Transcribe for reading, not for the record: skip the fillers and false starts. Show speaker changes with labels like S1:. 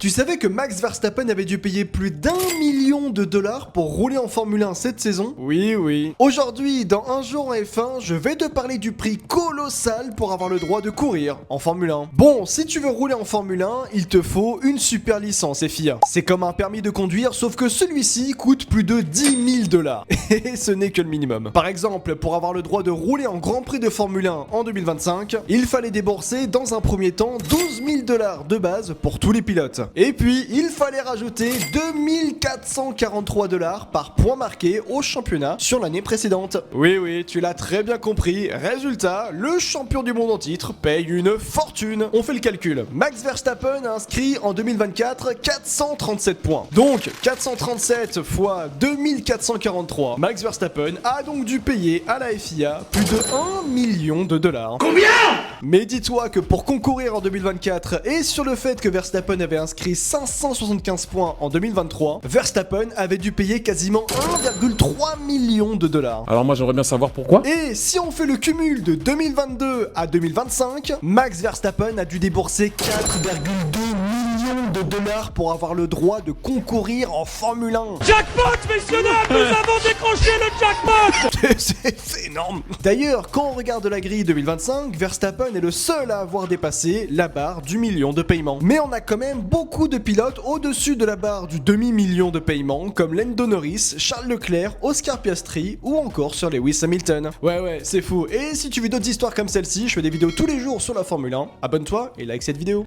S1: Tu savais que Max Verstappen avait dû payer plus d'1 million de dollars pour rouler en Formule 1 cette saison? Oui, oui. Aujourd'hui, dans Un jour en F1, je vais te parler du prix colossal pour avoir le droit de courir en Formule 1. Bon, si tu veux rouler en Formule 1, il te faut une super licence FIA. C'est comme un permis de conduire, sauf que celui-ci coûte plus de 10 000 dollars. Et ce n'est que le minimum. Par exemple, pour avoir le droit de rouler en Grand Prix de Formule 1 en 2025, il fallait débourser dans un premier temps 12 000 dollars de base pour tous les pilotes. Et puis, il fallait rajouter 2443 dollars par point marqué au championnat sur l'année précédente. Oui, oui, tu l'as très bien compris. Résultat, le champion du monde en titre paye une fortune. On fait le calcul. Max Verstappen a inscrit en 2024 437 points. Donc, 437 fois 2443. Max Verstappen a donc dû payer à la FIA plus de 1 million de dollars.
S2: Combien?
S1: Mais dis-toi que pour concourir en 2024 et sur le fait que Verstappen avait inscrit 575 points en 2023, Verstappen avait dû payer quasiment 1,3 million de dollars.
S2: Alors moi j'aimerais bien savoir pourquoi.
S1: Et si on fait le cumul de 2022 à 2025, Max Verstappen a dû débourser 4,2 millions de dollars pour avoir le droit de concourir en Formule 1.
S3: Jackpot, messieurs dames, nous avons décroché le jackpot.
S1: C'est énorme. D'ailleurs, quand on regarde la grille 2025, Verstappen est le seul à avoir dépassé la barre du million de paiements. Mais on a quand même beaucoup de pilotes au-dessus de la barre du demi-million de paiements, comme Lando Norris, Charles Leclerc, Oscar Piastri ou encore Sir Lewis Hamilton. Ouais, c'est fou. Et si tu veux d'autres histoires comme celle-ci, je fais des vidéos tous les jours sur la Formule 1. Abonne-toi et like cette vidéo.